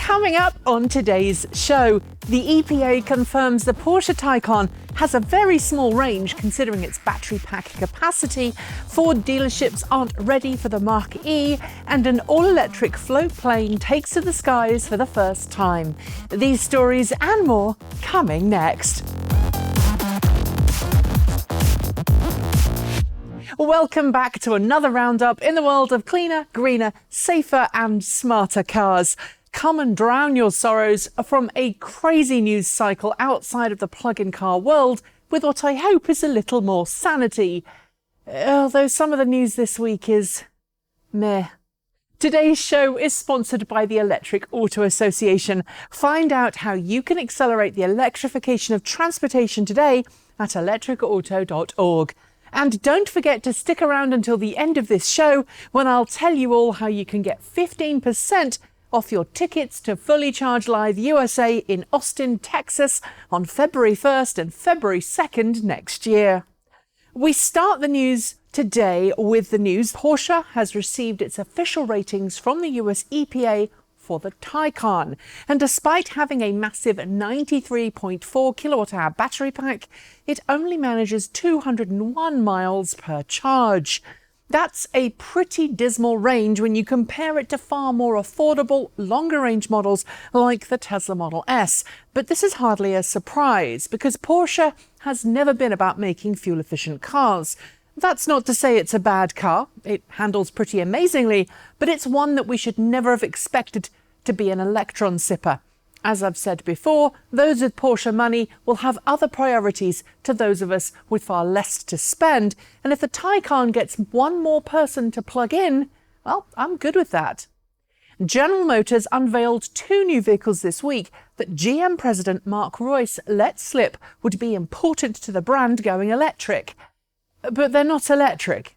Coming up on today's show, the EPA confirms the Porsche Taycan has a very small range considering its battery pack capacity, Ford dealerships aren't ready for the Mach-E, and an all-electric float plane takes to the skies for the first time. These stories and more coming next. Welcome back to another roundup in the world of cleaner, greener, safer and smarter cars. Come and drown your sorrows from a crazy news cycle outside of the plug-in car world with what I hope is a little more sanity. Although some of the news this week is meh. Today's show is sponsored by the Electric Auto Association. Find out how you can accelerate the electrification of transportation today at electricauto.org. And don't forget to stick around until the end of this show when I'll tell you all how you can get 15% off your tickets to Fully Charged Live USA in Austin, Texas on February 1st and February 2nd next year. We start the news today with the news Porsche has received its official ratings from the US EPA for the Taycan. And despite having a massive 93.4 kilowatt-hour battery pack, it only manages 201 miles per charge. That's a pretty dismal range when you compare it to far more affordable, longer-range models like the Tesla Model S. But this is hardly a surprise, because Porsche has never been about making fuel-efficient cars. That's not to say it's a bad car. It handles pretty amazingly, but it's one that we should never have expected to be an electron sipper. As I've said before, those with Porsche money will have other priorities to those of us with far less to spend. And if the Taycan gets one more person to plug in, well, I'm good with that. General Motors unveiled two new vehicles this week that GM President Mark Reuss let slip would be important to the brand going electric. But they're not electric.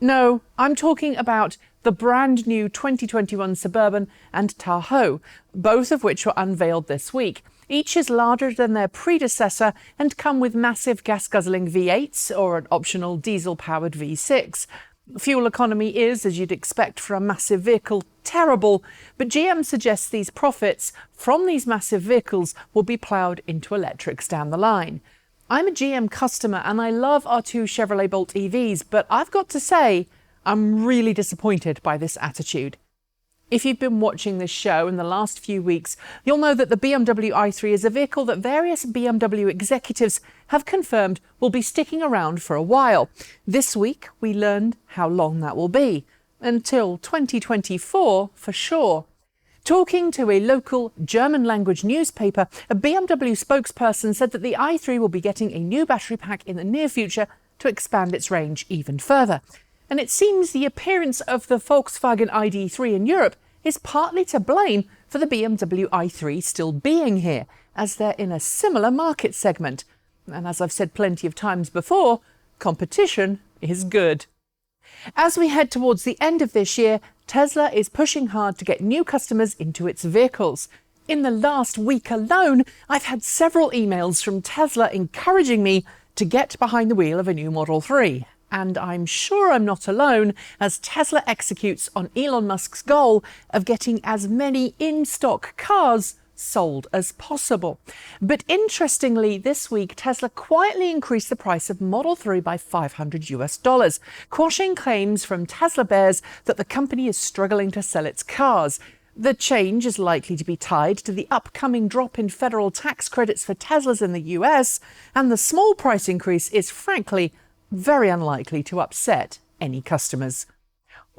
No, I'm talking about the brand new 2021 Suburban and Tahoe, both of which were unveiled this week. Each is larger than their predecessor and come with massive gas-guzzling V8s or an optional diesel-powered V6. Fuel economy is, as you'd expect for a massive vehicle, terrible, but GM suggests these profits from these massive vehicles will be ploughed into electrics down the line. I'm a GM customer and I love our two Chevrolet Bolt EVs, but I've got to say, I'm really disappointed by this attitude. If you've been watching this show in the last few weeks, you'll know that the BMW i3 is a vehicle that various BMW executives have confirmed will be sticking around for a while. This week, we learned how long that will be. Until 2024, for sure. Talking to a local German-language newspaper, a BMW spokesperson said that the i3 will be getting a new battery pack in the near future to expand its range even further. And it seems the appearance of the Volkswagen ID3 in Europe is partly to blame for the BMW i3 still being here, as they're in a similar market segment. And as I've said plenty of times before, competition is good. As we head towards the end of this year, Tesla is pushing hard to get new customers into its vehicles. In the last week alone, I've had several emails from Tesla encouraging me to get behind the wheel of a new Model 3. And I'm sure I'm not alone, as Tesla executes on Elon Musk's goal of getting as many in-stock cars sold as possible. But interestingly, this week, Tesla quietly increased the price of Model 3 by $500, quashing claims from Tesla bears that the company is struggling to sell its cars. The change is likely to be tied to the upcoming drop in federal tax credits for Teslas in the US, and the small price increase is frankly very unlikely to upset any customers.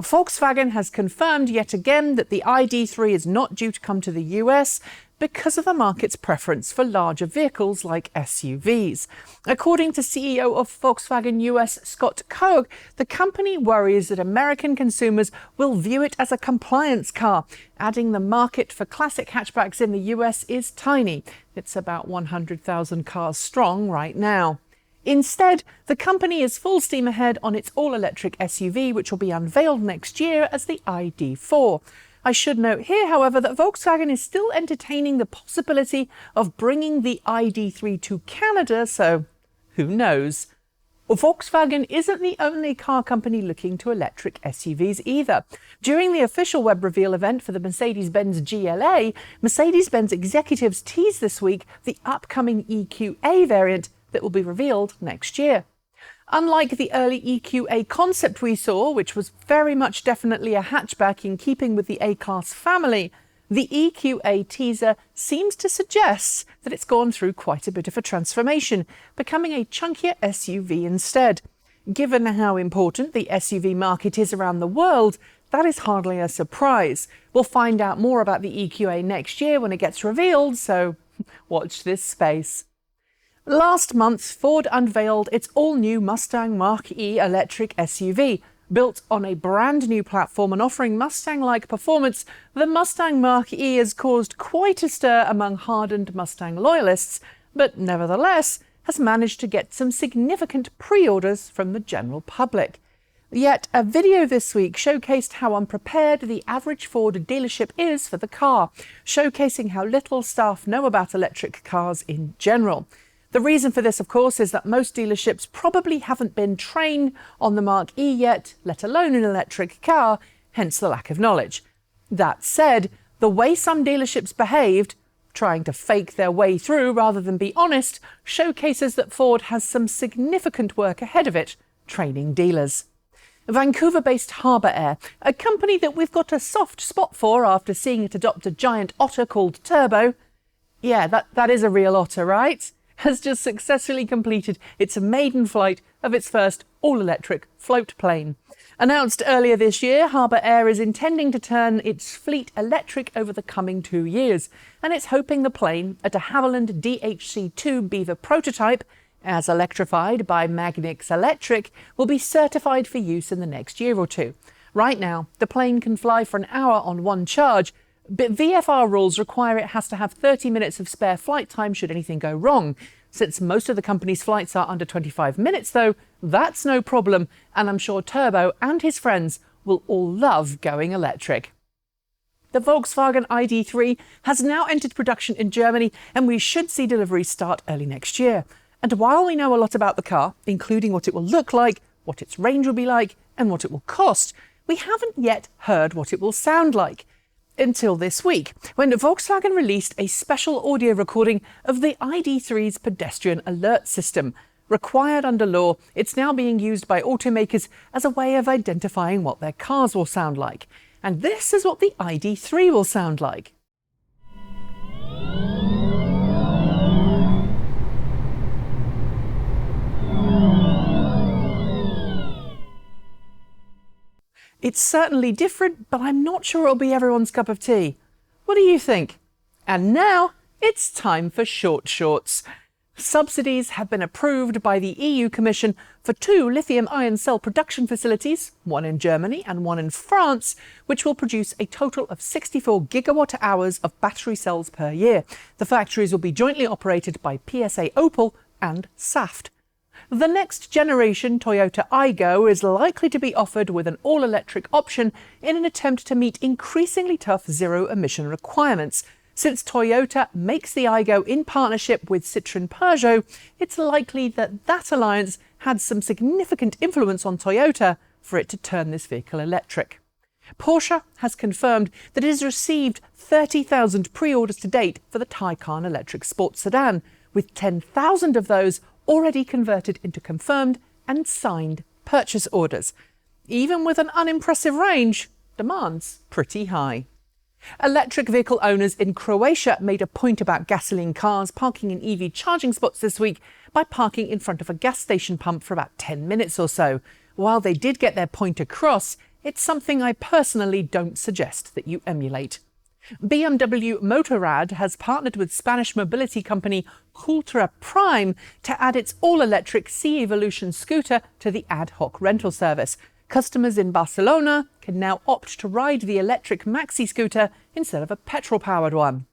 Volkswagen has confirmed yet again that the ID3 is not due to come to the US because of the market's preference for larger vehicles like SUVs. According to CEO of Volkswagen US, Scott Koch, the company worries that American consumers will view it as a compliance car, adding the market for classic hatchbacks in the US is tiny. It's about 100,000 cars strong right now. Instead, the company is full steam ahead on its all-electric SUV, which will be unveiled next year as the ID4. I should note here, however, that Volkswagen is still entertaining the possibility of bringing the ID3 to Canada, so who knows? Volkswagen isn't the only car company looking to electric SUVs either. During the official web reveal event for the Mercedes-Benz GLA, Mercedes-Benz executives teased this week the upcoming EQA variant that will be revealed next year. Unlike the early EQA concept we saw, which was very much definitely a hatchback in keeping with the A-Class family, the EQA teaser seems to suggest that it's gone through quite a bit of a transformation, becoming a chunkier SUV instead. Given how important the SUV market is around the world, that is hardly a surprise. We'll find out more about the EQA next year when it gets revealed, so watch this space. Last month, Ford unveiled its all-new Mustang Mach-E electric SUV. Built on a brand new platform and offering Mustang-like performance, the Mustang Mach-E has caused quite a stir among hardened Mustang loyalists, but nevertheless has managed to get some significant pre-orders from the general public. Yet a video this week showcased how unprepared the average Ford dealership is for the car, showcasing how little staff know about electric cars in general. The reason for this, of course, is that most dealerships probably haven't been trained on the Mach-E yet, let alone an electric car, hence the lack of knowledge. That said, the way some dealerships behaved, trying to fake their way through rather than be honest, showcases that Ford has some significant work ahead of it, training dealers. Vancouver-based Harbour Air, a company that we've got a soft spot for after seeing it adopt a giant otter called Turbo. Yeah, that is a real otter, right? Has just successfully completed its maiden flight of its first all-electric float plane. Announced earlier this year, Harbour Air is intending to turn its fleet electric over the coming 2 years, and it's hoping the plane, a de Havilland DHC-2 Beaver prototype, as electrified by Magnix Electric, will be certified for use in the next year or two. Right now, the plane can fly for an hour on one charge, but VFR rules require it has to have 30 minutes of spare flight time should anything go wrong. Since most of the company's flights are under 25 minutes, though, that's no problem, and I'm sure Turbo and his friends will all love going electric. The Volkswagen ID3 has now entered production in Germany, and we should see deliveries start early next year. And while we know a lot about the car, including what it will look like, what its range will be like, and what it will cost, we haven't yet heard what it will sound like. Until this week, when Volkswagen released a special audio recording of the ID3's pedestrian alert system. Required under law, it's now being used by automakers as a way of identifying what their cars will sound like. And this is what the ID3 will sound like. It's certainly different, but I'm not sure it'll be everyone's cup of tea. What do you think? And now it's time for short shorts. Subsidies have been approved by the EU Commission for 2 lithium-ion cell production facilities, one in Germany and one in France, which will produce a total of 64 gigawatt-hours of battery cells per year. The factories will be jointly operated by PSA Opel and Saft. The next generation Toyota Aygo is likely to be offered with an all-electric option in an attempt to meet increasingly tough zero-emission requirements. Since Toyota makes the Aygo in partnership with Citroën Peugeot, it's likely that that alliance had some significant influence on Toyota for it to turn this vehicle electric. Porsche has confirmed that it has received 30,000 pre-orders to date for the Taycan electric sports sedan, with 10,000 of those already converted into confirmed and signed purchase orders. Even with an unimpressive range, demand's pretty high. Electric vehicle owners in Croatia made a point about gasoline cars parking in EV charging spots this week by parking in front of a gas station pump for about 10 minutes or so. While they did get their point across, it's something I personally don't suggest that you emulate. BMW Motorrad has partnered with Spanish mobility company Cultra Prime to add its all-electric C-Evolution scooter to the ad hoc rental service. Customers in Barcelona can now opt to ride the electric maxi scooter instead of a petrol-powered one.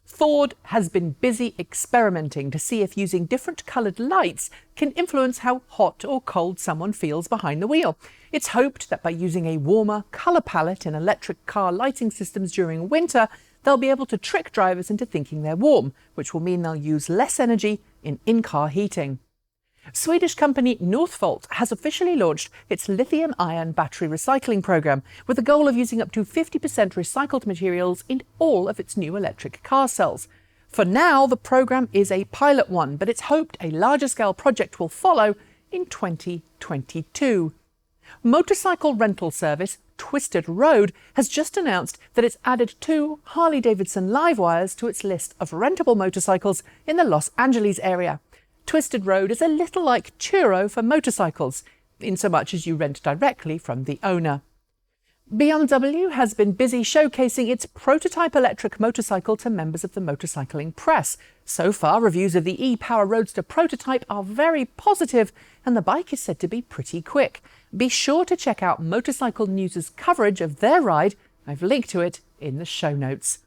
Ford has been busy experimenting to see if using different coloured lights can influence how hot or cold someone feels behind the wheel. It's hoped that by using a warmer colour palette in electric car lighting systems during winter, they'll be able to trick drivers into thinking they're warm, which will mean they'll use less energy in in-car heating. Swedish company Northvolt has officially launched its lithium-ion battery recycling program with the goal of using up to 50% recycled materials in all of its new electric car cells. For now, the program is a pilot one, but it's hoped a larger-scale project will follow in 2022. Motorcycle rental service Twisted Road has just announced that it's added 2 Harley-Davidson Livewires to its list of rentable motorcycles in the Los Angeles area. Twisted Road is a little like Turo for motorcycles, in so much as you rent directly from the owner. BMW has been busy showcasing its prototype electric motorcycle to members of the motorcycling press. So far, reviews of the e-Power Roadster prototype are very positive, and the bike is said to be pretty quick. Be sure to check out Motorcycle News' coverage of their ride. I've linked to it in the show notes.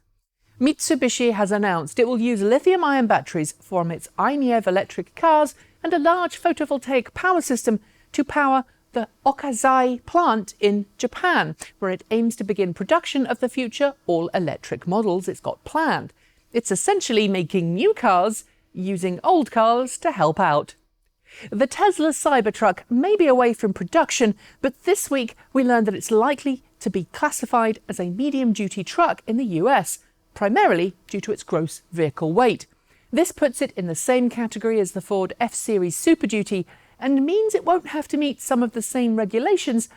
Mitsubishi has announced it will use lithium-ion batteries from its iNiev electric cars and a large photovoltaic power system to power the Okazai plant in Japan, where it aims to begin production of the future all-electric models it's got planned. It's essentially making new cars using old cars to help out. The Tesla Cybertruck may be away from production, but this week we learned that it's likely to be classified as a medium-duty truck in the US, primarily due to its gross vehicle weight. This puts it in the same category as the Ford F-Series Super Duty and means it won't have to meet some of the same regulations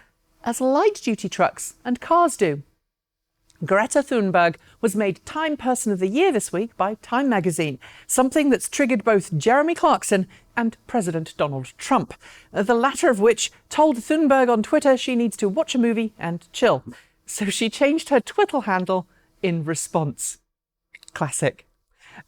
as light-duty trucks and cars do. Greta Thunberg was made Time Person of the Year this week by Time magazine, something that's triggered both Jeremy Clarkson and President Donald Trump, the latter of which told Thunberg on Twitter she needs to watch a movie and chill. So she changed her Twitter handle in response. Classic.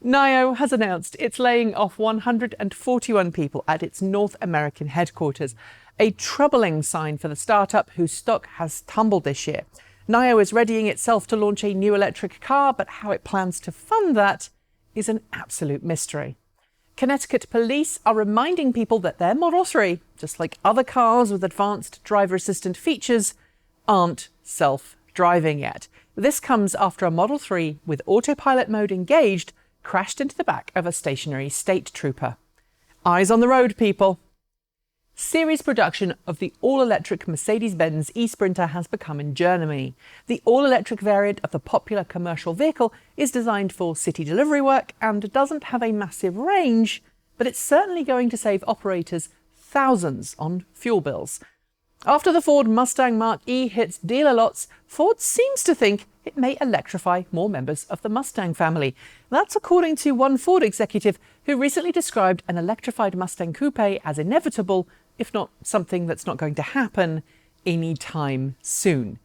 Niro has announced it's laying off 141 people at its North American headquarters, a troubling sign for the startup whose stock has tumbled this year. Niro is readying itself to launch a new electric car, but how it plans to fund that is an absolute mystery. Connecticut police are reminding people that their Model 3, just like other cars with advanced driver assistant features, aren't self-driving yet. This comes after a Model 3 with autopilot mode engaged crashed into the back of a stationary state trooper. Eyes on the road, people. Series production of the all-electric Mercedes-Benz e-Sprinter has begun in Germany. The all-electric variant of the popular commercial vehicle is designed for city delivery work and doesn't have a massive range, but it's certainly going to save operators thousands on fuel bills. After the Ford Mustang Mach-E hits dealer lots, Ford seems to think it may electrify more members of the Mustang family. That's according to one Ford executive who recently described an electrified Mustang coupe as inevitable, if not something that's not going to happen anytime soon.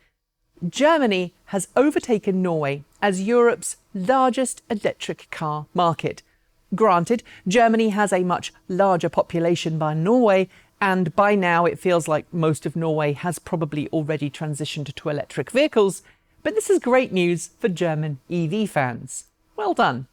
Germany has overtaken Norway as Europe's largest electric car market. Granted, Germany has a much larger population than Norway, and by now it feels like most of Norway has probably already transitioned to electric vehicles, but this is great news for German EV fans. Well done.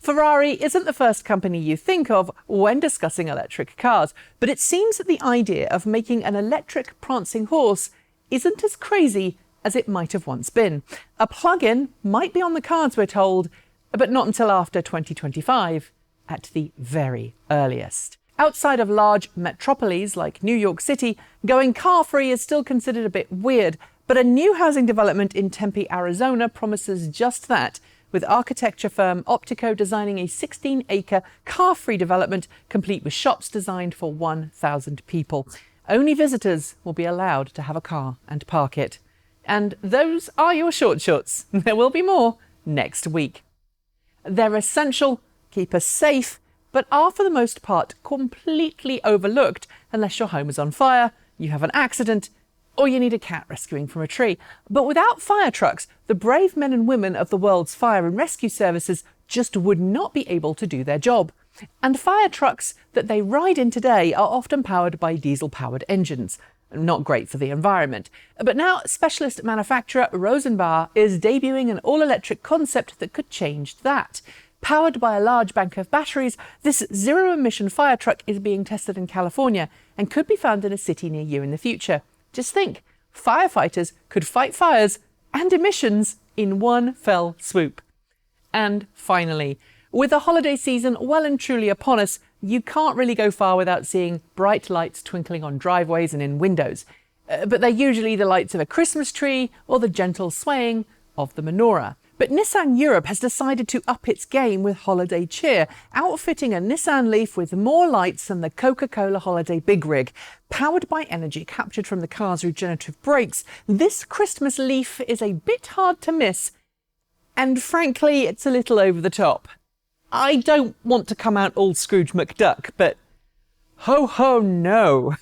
Ferrari isn't the first company you think of when discussing electric cars, but it seems that the idea of making an electric prancing horse isn't as crazy as it might have once been. A plug-in might be on the cards, we're told, but not until after 2025 at the very earliest. Outside of large metropoles like New York City, going car-free is still considered a bit weird, but a new housing development in Tempe, Arizona promises just that, with architecture firm Optico designing a 16-acre car-free development complete with shops designed for 1,000 people. Only visitors will be allowed to have a car and park it. And those are your shorts. There will be more next week. They're essential, keep us safe, but are for the most part completely overlooked unless your home is on fire, you have an accident, or you need a cat rescuing from a tree. But without fire trucks, the brave men and women of the world's fire and rescue services just would not be able to do their job. And fire trucks that they ride in today are often powered by diesel-powered engines. Not great for the environment. But now specialist manufacturer Rosenbauer is debuting an all-electric concept that could change that. Powered by a large bank of batteries, this zero-emission fire truck is being tested in California and could be found in a city near you in the future. Just think, firefighters could fight fires and emissions in one fell swoop. And finally, with the holiday season well and truly upon us, You can't really go far without seeing bright lights twinkling on driveways and in windows, but they're usually the lights of a Christmas tree or the gentle swaying of the menorah. But Nissan Europe has decided to up its game with holiday cheer, outfitting a Nissan Leaf with more lights than the Coca-Cola holiday big rig. Powered by energy captured from the car's regenerative brakes, this Christmas Leaf is a bit hard to miss, and frankly, it's a little over the top. I don't want to come out all Scrooge McDuck, but ho ho no.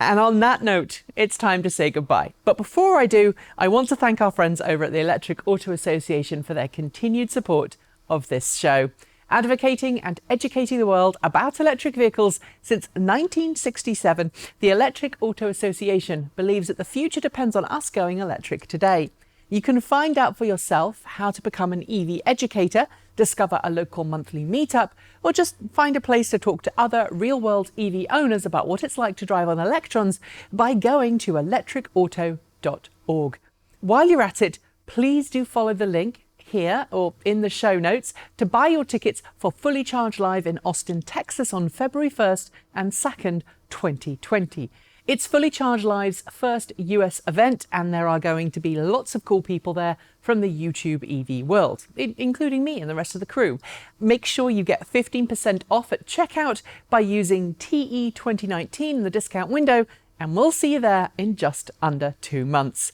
And on that note, it's time to say goodbye. But before I do, I want to thank our friends over at the Electric Auto Association for their continued support of this show. Advocating and educating the world about electric vehicles since 1967, the Electric Auto Association believes that the future depends on us going electric today. You can find out for yourself how to become an EV educator, discover a local monthly meetup, or just find a place to talk to other real-world EV owners about what it's like to drive on electrons by going to electricauto.org. While you're at it, please do follow the link here or in the show notes to buy your tickets for Fully Charged Live in Austin, Texas on February 1st and 2nd, 2020. It's Fully Charged Live's first US event, and there are going to be lots of cool people there from the YouTube EV world, including me and the rest of the crew. Make sure you get 15% off at checkout by using TE2019 in the discount window, and we'll see you there in just under 2 months.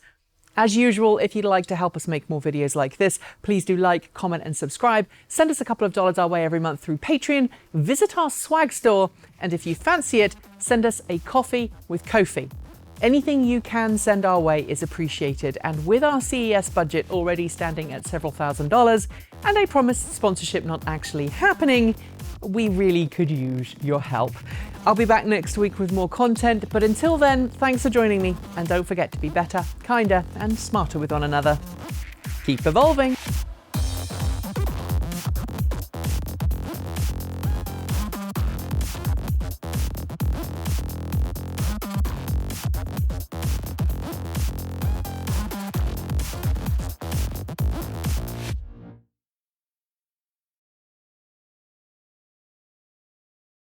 As usual, if you'd like to help us make more videos like this, please do like, comment and subscribe. Send us a couple of dollars our way every month through Patreon. Visit our swag store. And if you fancy it, send us a coffee with Ko-fi. Anything you can send our way is appreciated. And with our CES budget already standing at several $1,000s and a promised sponsorship not actually happening, we really could use your help. I'll be back next week with more content, but until then, thanks for joining me, and don't forget to be better, kinder, and smarter with one another. Keep evolving!